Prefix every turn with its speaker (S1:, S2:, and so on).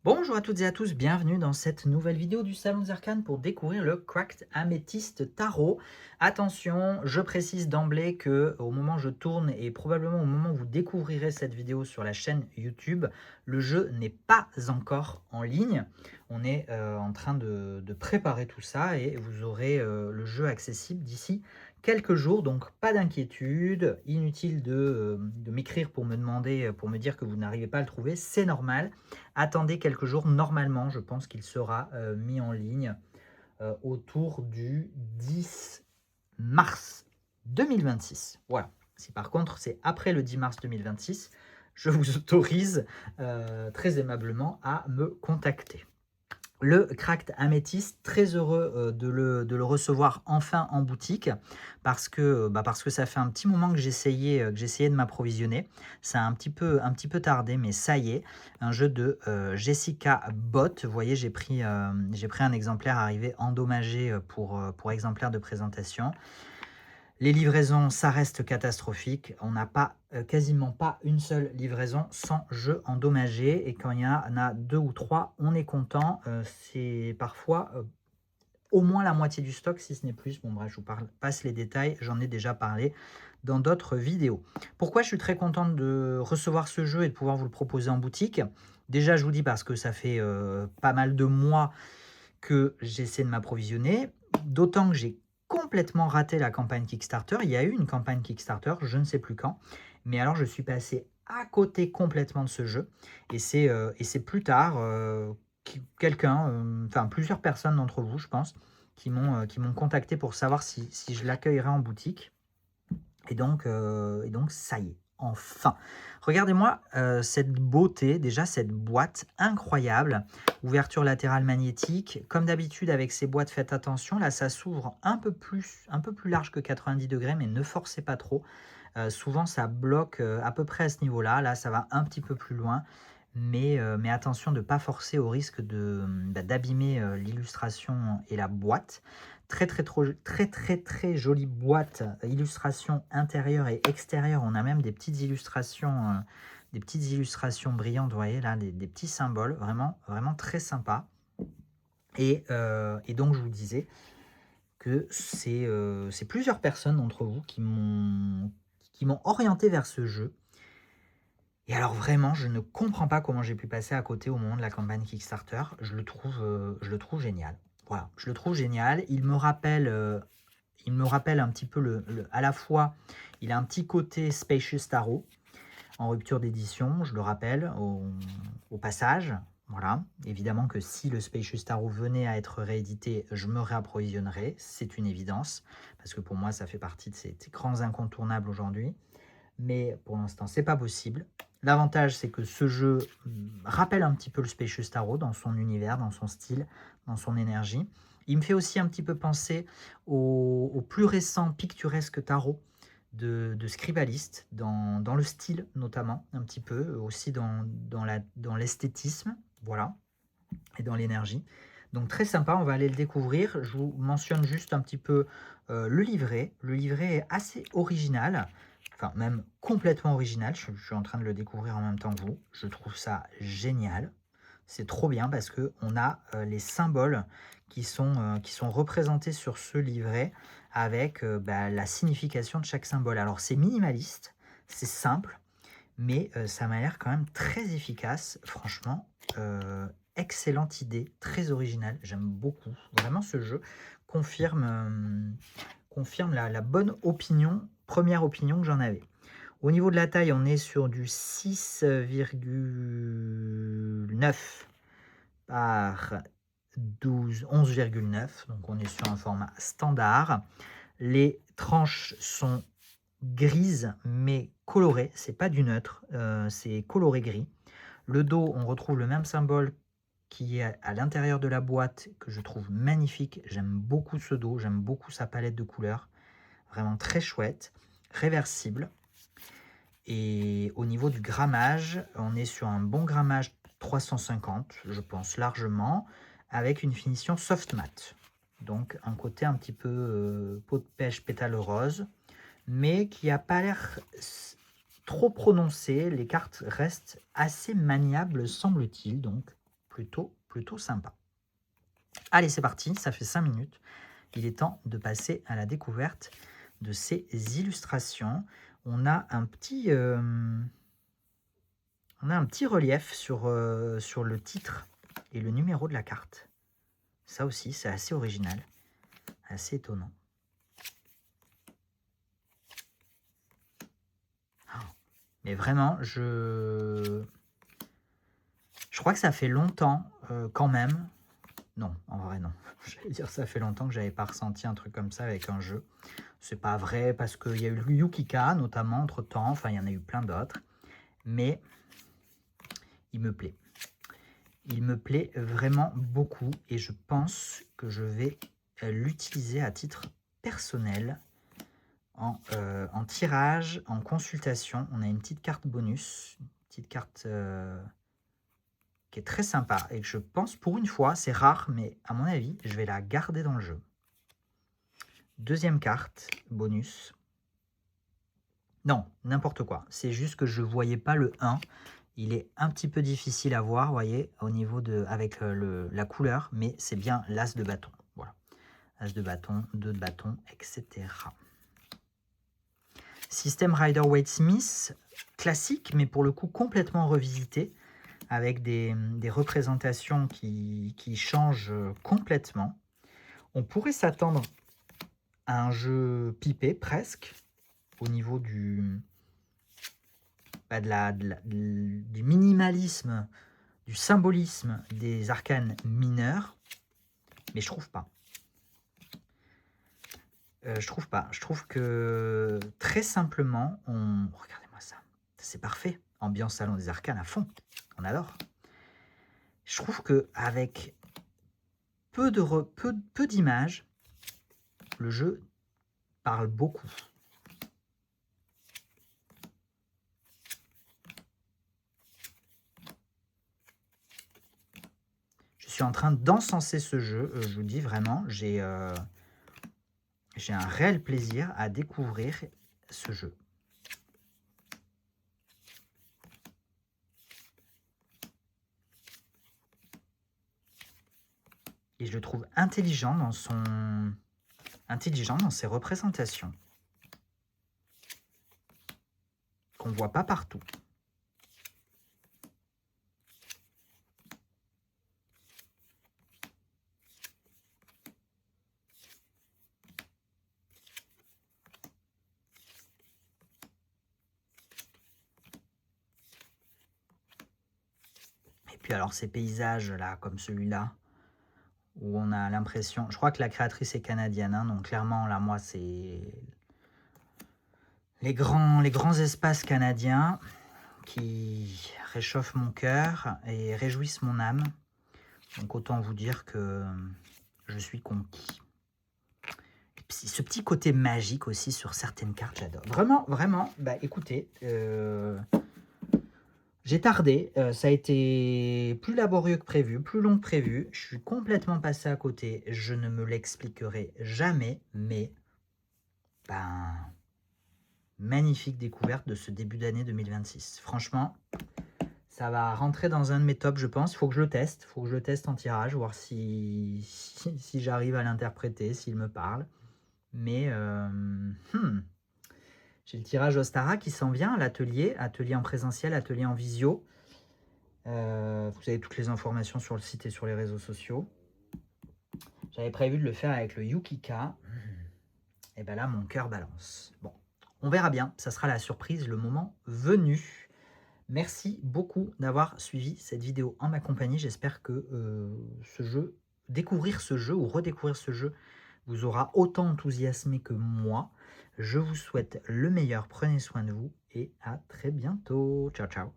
S1: Bonjour à toutes et à tous, bienvenue dans cette nouvelle vidéo du Salon des Arcanes pour découvrir le Cracked Amethyst Tarot. Attention, je précise d'emblée que au moment où je tourne et probablement au moment où vous découvrirez cette vidéo sur la chaîne YouTube, le jeu n'est pas encore en ligne. On est en train de préparer tout ça et vous aurez le jeu accessible d'ici quelques jours, donc pas d'inquiétude, inutile de m'écrire pour me demander, pour me dire que vous n'arrivez pas à le trouver, c'est normal. Attendez quelques jours, normalement, je pense qu'il sera mis en ligne autour du 10 mars 2026. Voilà. Si par contre c'est après le 10 mars 2026, je vous autorise très aimablement à me contacter. Le Cracked Amethyst, très heureux de le recevoir enfin en boutique parce que ça fait un petit moment que j'essayais de m'approvisionner. Ça a un petit peu tardé, mais ça y est, un jeu de Jessica Bott. Vous voyez, j'ai pris un exemplaire arrivé endommagé pour exemplaire de présentation. Les livraisons, ça reste catastrophique. On n'a pas quasiment pas une seule livraison sans jeu endommagé. Et quand il y en a deux ou trois, on est content. C'est parfois au moins la moitié du stock, si ce n'est plus. Bon bref, je vous passe les détails. J'en ai déjà parlé dans d'autres vidéos. Pourquoi je suis très contente de recevoir ce jeu et de pouvoir vous le proposer en boutique? Déjà, je vous dis parce que ça fait pas mal de mois que j'essaie de m'approvisionner, d'autant que j'ai complètement raté la campagne Kickstarter. Il y a eu une campagne Kickstarter, je ne sais plus quand, mais alors je suis passé à côté complètement de ce jeu, et c'est plus tard quelqu'un, enfin plusieurs personnes d'entre vous, je pense, qui m'ont contacté pour savoir si je l'accueillerais en boutique. Et donc, ça y est, enfin. Regardez-moi cette beauté, déjà cette boîte incroyable. Ouverture latérale magnétique. Comme d'habitude avec ces boîtes, faites attention. Là, ça s'ouvre un peu plus large que 90 degrés, mais ne forcez pas trop. Souvent, ça bloque à peu près à ce niveau-là. Là, ça va un petit peu plus loin. Mais attention de ne pas forcer au risque d'abîmer l'illustration et la boîte. Très jolie boîte, illustration intérieure et extérieure. On a même des petites illustrations brillantes, vous voyez là, des petits symboles, vraiment très sympa. Et donc je vous disais que c'est plusieurs personnes d'entre vous qui m'ont orienté vers ce jeu. Et alors vraiment, je ne comprends pas comment j'ai pu passer à côté au moment de la campagne Kickstarter. Je le trouve génial. Voilà, je le trouve génial. Il me rappelle un petit peu à la fois, il a un petit côté Spacious Tarot en rupture d'édition, je le rappelle au passage. Voilà, évidemment que si le Spacious Tarot venait à être réédité, je me réapprovisionnerais, c'est une évidence, parce que pour moi, ça fait partie de ces grands incontournables aujourd'hui. Mais pour l'instant, c'est pas possible. L'avantage, c'est que ce jeu rappelle un petit peu le Spacious Tarot dans son univers, dans son style, dans son énergie. Il me fait aussi un petit peu penser au plus récent picturesque tarot de Scribalist, dans le style notamment, un petit peu, aussi dans l'esthétisme, voilà, et dans l'énergie. Donc très sympa, on va aller le découvrir. Je vous mentionne juste un petit peu le livret. Le livret est assez original, enfin même complètement original. Je suis en train de le découvrir en même temps que vous. Je trouve ça génial. C'est trop bien parce qu'on a les symboles qui sont représentés sur ce livret avec la signification de chaque symbole. Alors c'est minimaliste, c'est simple, mais ça m'a l'air quand même très efficace. Franchement, excellente idée, très originale. J'aime beaucoup. Vraiment, ce jeu confirme la bonne opinion, première opinion que j'en avais. Au niveau de la taille, on est sur du 6,9 par 11,9. Donc on est sur un format standard. Les tranches sont grises mais colorées. C'est pas du neutre, c'est coloré gris. Le dos, on retrouve le même symbole qui est à l'intérieur de la boîte, que je trouve magnifique. J'aime beaucoup ce dos, j'aime beaucoup sa palette de couleurs. Vraiment très chouette. Réversible. Et au niveau du grammage, on est sur un bon grammage 350, je pense largement, avec une finition soft matte. Donc un côté un petit peu peau de pêche pétale rose, mais qui n'a pas l'air trop prononcé. Les cartes restent assez maniables, semble-t-il, donc plutôt sympa. Allez, c'est parti, ça fait 5 minutes. Il est temps de passer à la découverte de ces illustrations. On a un petit relief sur le titre et le numéro de la carte. Ça aussi, c'est assez original, assez étonnant. Mais vraiment, je crois que ça fait longtemps quand même. Non, en vrai non. J'allais dire ça fait longtemps que j'avais pas ressenti un truc comme ça avec un jeu. C'est pas vrai parce qu'il y a eu le Yukika notamment entre temps. Enfin, il y en a eu plein d'autres. Mais il me plaît. Il me plaît vraiment beaucoup et je pense que je vais l'utiliser à titre personnel en tirage, en consultation. On a une petite carte bonus, une petite carte qui est très sympa et que je pense pour une fois, c'est rare, mais à mon avis, je vais la garder dans le jeu. Deuxième carte bonus. Non, n'importe quoi. C'est juste que je ne voyais pas le 1. Il est un petit peu difficile à voir, vous voyez, au niveau de avec la couleur, mais c'est bien l'as de bâton. Voilà. As de bâton, 2 de bâton, etc. Système Rider-Waite-Smith, classique, mais pour le coup complètement revisité, avec des représentations qui changent complètement. On pourrait s'attendre à un jeu pipé, presque, au niveau du minimalisme, du symbolisme des arcanes mineurs, mais je trouve pas. Je trouve que très simplement, regardez-moi ça, c'est parfait. Ambiance salon des arcanes à fond, on adore. Je trouve que avec peu d'images, le jeu parle beaucoup. Je suis en train d'encenser ce jeu, je vous dis vraiment, j'ai un réel plaisir à découvrir ce jeu. Et je le trouve intelligent dans ses représentations, qu'on ne voit pas partout. Et puis alors ces paysages là, comme celui-là, où on a l'impression, je crois que la créatrice est canadienne, hein, donc clairement là moi c'est les grands espaces canadiens qui réchauffent mon cœur et réjouissent mon âme. Donc autant vous dire que je suis conquis. Et puis, ce petit côté magique aussi sur certaines cartes, j'adore. Vraiment, bah écoutez, j'ai tardé, ça a été plus laborieux que prévu, plus long que prévu. Je suis complètement passé à côté, je ne me l'expliquerai jamais, mais ben, magnifique découverte de ce début d'année 2026. Franchement, ça va rentrer dans un de mes tops, je pense. Il faut que je le teste, en tirage, voir si j'arrive à l'interpréter, s'il me parle. Mais j'ai le tirage Ostara qui s'en vient, l'atelier en présentiel, atelier en visio. Vous avez toutes les informations sur le site et sur les réseaux sociaux. J'avais prévu de le faire avec le Yukika. Et bien là, mon cœur balance. Bon, on verra bien. Ça sera la surprise le moment venu. Merci beaucoup d'avoir suivi cette vidéo en ma compagnie. J'espère que découvrir ce jeu ou redécouvrir ce jeu vous aura autant enthousiasmé que moi. Je vous souhaite le meilleur. Prenez soin de vous et à très bientôt. Ciao, ciao.